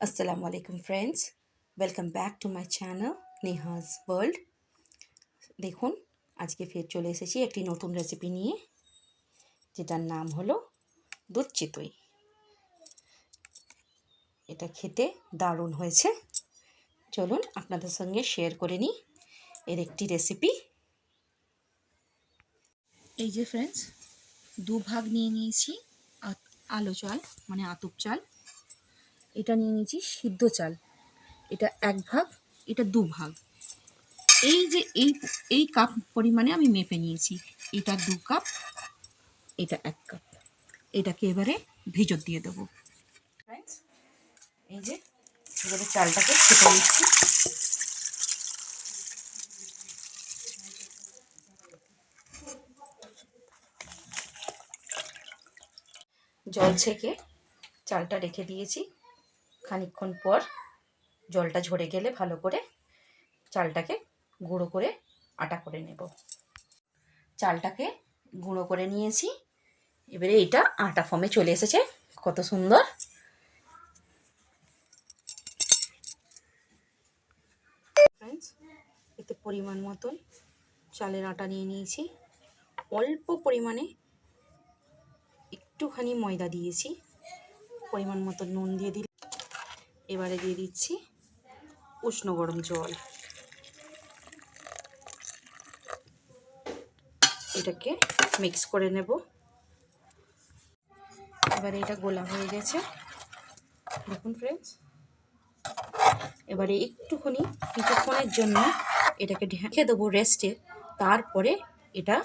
আসসালামু আলাইকুম friends, welcome back to my channel Nehaj world. দেখুন, আজকে ফের চলে এসেছি একটি নতুন রেসিপি নিয়ে, যেটার নাম হলো দুধ চিতই। এটা খেতে দারুণ হয়েছে। চলুন আপনাদের সঙ্গে শেয়ার করে নিই এর একটি রেসিপি। এই যে ফ্রেন্ডস, দুভাগ নিয়ে নিয়েছি আলো চাল, মানে আতপ চাল। এটা নিয়ে নিয়েছি সিদ্ধ চাল, এটা এক ভাগ, এটা দুভাগ। এই যে এই কাপ পরিমাণে আমি মেপে নিয়েছি। এটা 2 কাপ, এটা 1 কাপ। এটাকে এবারে ভিজত দিয়ে দেবো। ফ্রেন্ডস, এই যে এবারে চালটাকে ছেঁকে নিচ্ছি। জল ছেঁকে চালটা রেখে দিয়েছি। খানিকক্ষণ পর জলটা ঝরে গেলে ভালো করে চালটাকে গুঁড়ো করে আটা করে নেব। চালটাকে গুঁড়ো করে নিয়েছি। এবারে এটা আটা ফর্মে চলে এসেছে, কত সুন্দর। ফ্রেন্ডস, এতে পরিমাণ মতন চালের আটা নিয়ে নিয়েছি। অল্প পরিমাণে একটুখানি ময়দা দিয়েছি, পরিমাণ মতো নুন দিয়ে দিই। এবারে দিয়ে দিচ্ছি উষ্ণ গরম জল। এটাকে মিক্স করে নেব। এবারে এটা গোলা হয়ে গেছে, দেখুন ফ্রেন্ডস। এবারে একটুখানি কিছুক্ষণের জন্য এটাকে ঢেকে দেবো রেস্টে, তারপরে এটা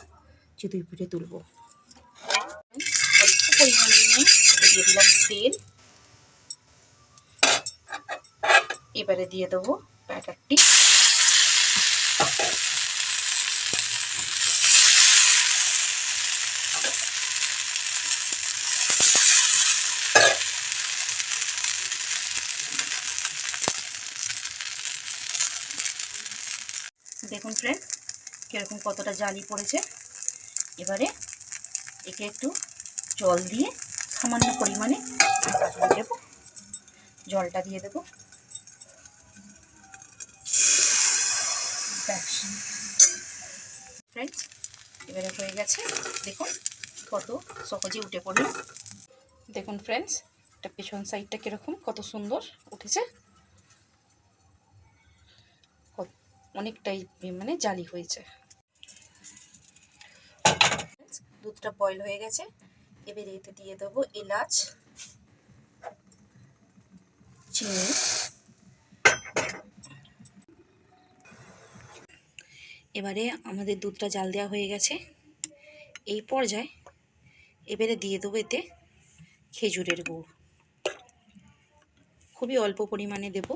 চিতই পিঠে তুলব। অল্প পরিমাণে দিয়ে দিলাম তেল। এবারে দিয়ে দেবো ব্যাটারটি। দেখুন ফ্রেন্ড, কীরকম কতটা জালি পড়েছে। এবারে একে একটু জল দিয়ে সামান্য পরিমাণে দেবো, জলটা দিয়ে দেবো। ফ্রেন্ডস, এবারে হয়ে গেছে, দেখুন কত সহজে উঠে পড়ল। দেখুন ফ্রেন্ডস, এটা পেছন সাইডটা কীরকম কত সুন্দর উঠেছে, অনেকটাই মানে জালি হয়েছে। দুধটা বয়েল হয়ে গেছে। এবারে এতে দিয়ে দেবো এলাচ, চিনি, এবারে আমাদের দুধটা জাল দেওয়া হয়ে গেছে। এই পর্যায়ে এবারে দিয়ে দেবো এতে খেজুরের গুড়, খুবই অল্প পরিমাণে দেব।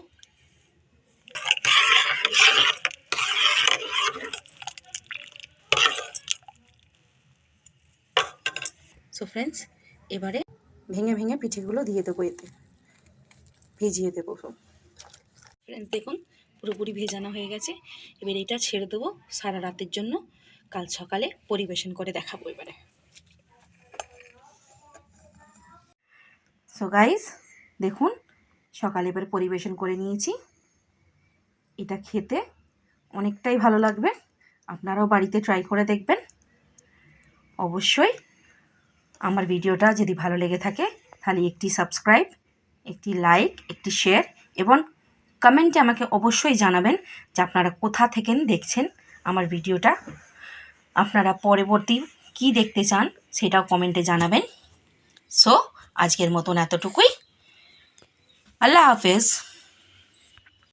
সো ফ্রেন্ডস, এবারে ভেঙে ভেঙে পিঠেগুলো দিয়ে দেবো, এতে ভিজিয়ে দেবো সব। ফ্রেন্ডস দেখুন, পুরোপুরি ভেজানো হয়ে গেছে। এবার এটা ছেড়ে দেবো সারা রাতের জন্য, কাল সকালে পরিবেশন করে দেখাবো এবারে। সো গাইস, দেখুন সকালে এবার পরিবেশন করে নিয়েছি। এটা খেতে অনেকটাই ভালো লাগবে, আপনারাও বাড়িতে ট্রাই করে দেখবেন। অবশ্যই আমার ভিডিওটা যদি ভালো লেগে থাকে তাহলে একটি সাবস্ক্রাইব, একটি লাইক, একটি শেয়ার এবং কমেন্টে আমাকে অবশ্যই জানাবেন যে আপনারা কোথা থেকে দেখছেন আমার ভিডিওটা। আপনারা পরবর্তী কি দেখতে চান সেটাও কমেন্টে জানাবেন। সো আজকের মতন এতটুকুই। আল্লাহ হাফেজ।